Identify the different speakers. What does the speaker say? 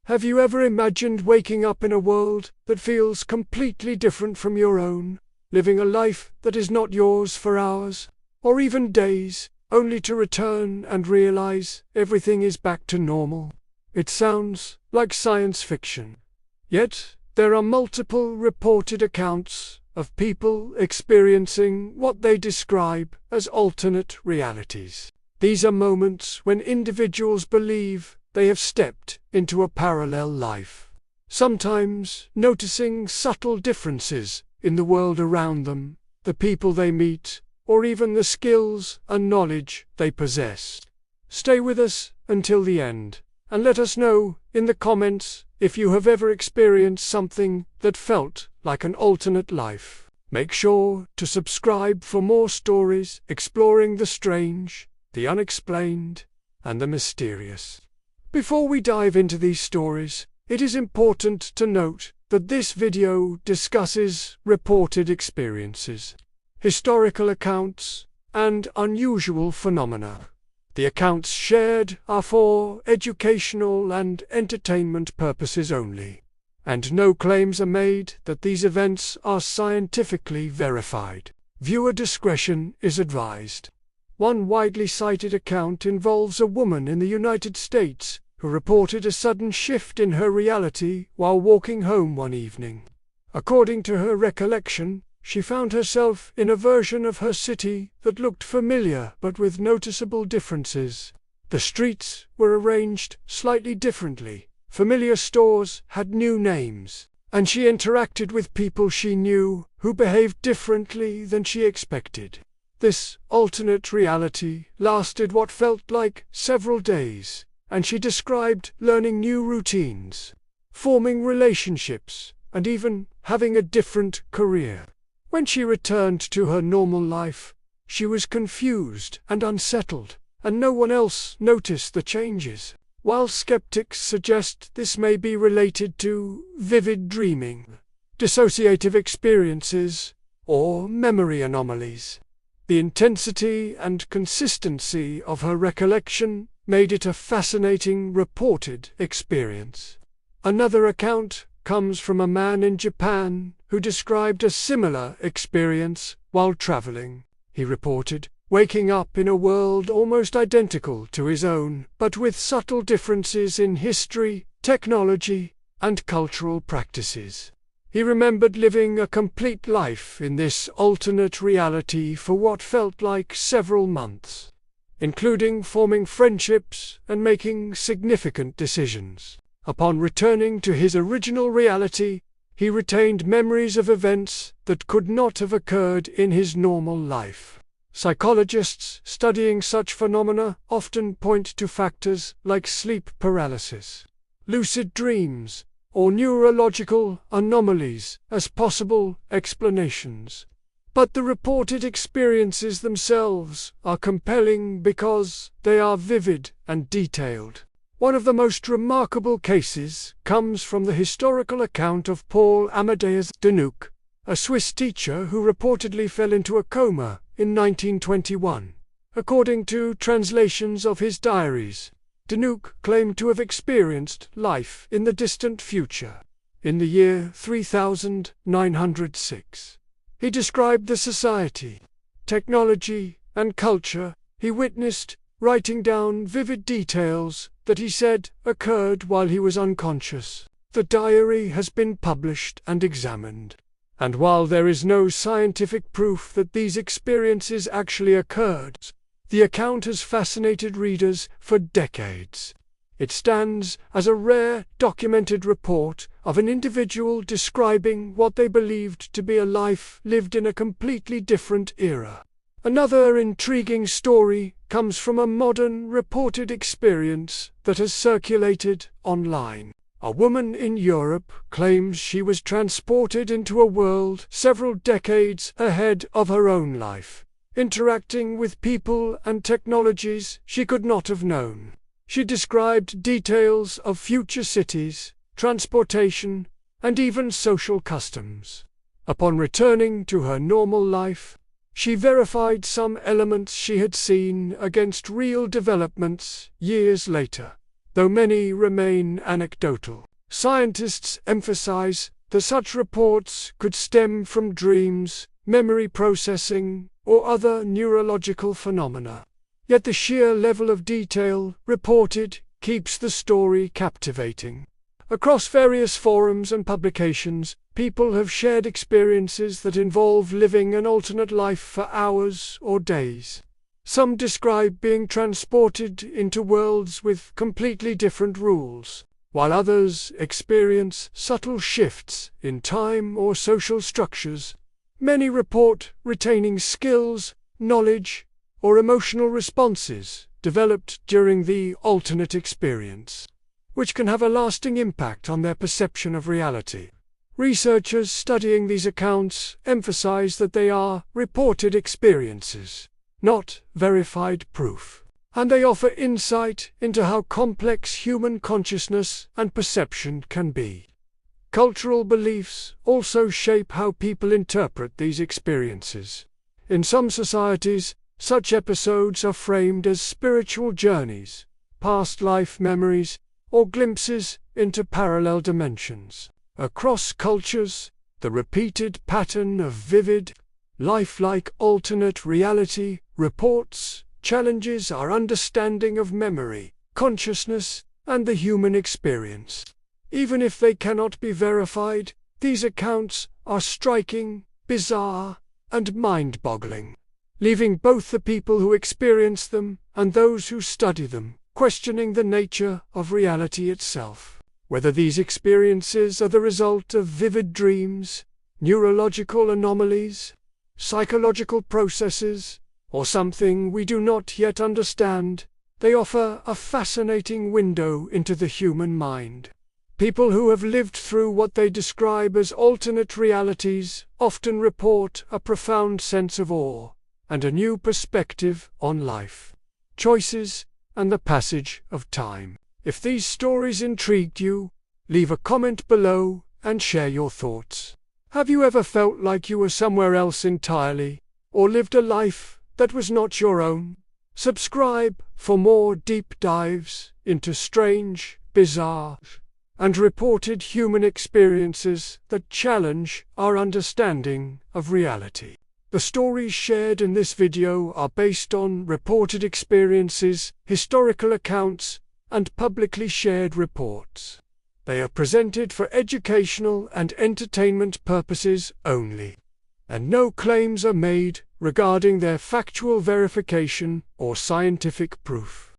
Speaker 1: Have you ever imagined waking up in a world that feels completely different from your own, living a life that is not yours for hours, or even days, only to return and realize everything is back to normal? It sounds like science fiction. Yet, there are multiple reported accounts of people experiencing what they describe as alternate realities. These are moments when individuals believe they have stepped into a parallel life, sometimes noticing subtle differences in the world around them, the people they meet, or even the skills and knowledge they possess. Stay with us until the end, and let us know in the comments if you have ever experienced something that felt like an alternate life. Make sure to subscribe for more stories exploring the strange, the unexplained, and the mysterious. Before we dive into these stories, it is important to note that this video discusses reported experiences, historical accounts, and unusual phenomena. The accounts shared are for educational and entertainment purposes only, and no claims are made that these events are scientifically verified. Viewer discretion is advised. One widely cited account involves a woman in the United States who reported a sudden shift in her reality while walking home one evening. According to her recollection, she found herself in a version of her city that looked familiar but with noticeable differences. The streets were arranged slightly differently, familiar stores had new names, and she interacted with people she knew who behaved differently than she expected. This alternate reality lasted what felt like several days, and she described learning new routines, forming relationships, and even having a different career. When she returned to her normal life, she was confused and unsettled, and no one else noticed the changes. While skeptics suggest this may be related to vivid dreaming, dissociative experiences, or memory anomalies, the intensity and consistency of her recollection made it a fascinating reported experience. Another account comes from a man in Japan who described a similar experience while traveling. He reported waking up in a world almost identical to his own, but with subtle differences in history, technology, and cultural practices. He remembered living a complete life in this alternate reality for what felt like several months, including forming friendships and making significant decisions. Upon returning to his original reality, he retained memories of events that could not have occurred in his normal life. Psychologists studying such phenomena often point to factors like sleep paralysis, lucid dreams, or neurological anomalies as possible explanations. But the reported experiences themselves are compelling because they are vivid and detailed. One of the most remarkable cases comes from the historical account of Paul Amadeus Denuc, a Swiss teacher who reportedly fell into a coma in 1921. According to translations of his diaries, Denuc claimed to have experienced life in the distant future, in the year 3906. He described the society, technology, and culture he witnessed, writing down vivid details that he said occurred while he was unconscious. The diary has been published and examined, and while there is no scientific proof that these experiences actually occurred, the account has fascinated readers for decades. It stands as a rare documented report of an individual describing what they believed to be a life lived in a completely different era. Another intriguing story comes from a modern reported experience that has circulated online. A woman in Europe claims she was transported into a world several decades ahead of her own life, interacting with people and technologies she could not have known. She described details of future cities, transportation, and even social customs. Upon returning to her normal life, she verified some elements she had seen against real developments years later. though many remain anecdotal. Scientists emphasize that such reports could stem from dreams, memory processing, or other neurological phenomena. Yet the sheer level of detail reported keeps the story captivating. Across various forums and publications, people have shared experiences that involve living an alternate life for hours or days. Some describe being transported into worlds with completely different rules, while others experience subtle shifts in time or social structures. Many report retaining skills, knowledge, or emotional responses developed during the alternate experience, which can have a lasting impact on their perception of reality. Researchers studying these accounts emphasize that they are reported experiences, not verified proof, and they offer insight into how complex human consciousness and perception can be. Cultural beliefs also shape how people interpret these experiences. In some societies, such episodes are framed as spiritual journeys, past life memories, or glimpses into parallel dimensions. Across cultures, the repeated pattern of vivid, lifelike alternate reality reports challenges our understanding of memory, consciousness, and the human experience. Even if they cannot be verified, these accounts are striking, bizarre, and mind-boggling, leaving both the people who experience them and those who study them questioning the nature of reality itself. Whether these experiences are the result of vivid dreams, neurological anomalies, psychological processes, or something we do not yet understand, they offer a fascinating window into the human mind. People who have lived through what they describe as alternate realities often report a profound sense of awe and a new perspective on life, choices, and the passage of time. If these stories intrigued you, leave a comment below and share your thoughts. Have you ever felt like you were somewhere else entirely, or lived a life that was not your own? Subscribe for more deep dives into strange, bizarre, and reported human experiences that challenge our understanding of reality. The stories shared in this video are based on reported experiences, historical accounts, and publicly shared reports. They are presented for educational and entertainment purposes only, and no claims are made regarding their factual verification or scientific proof.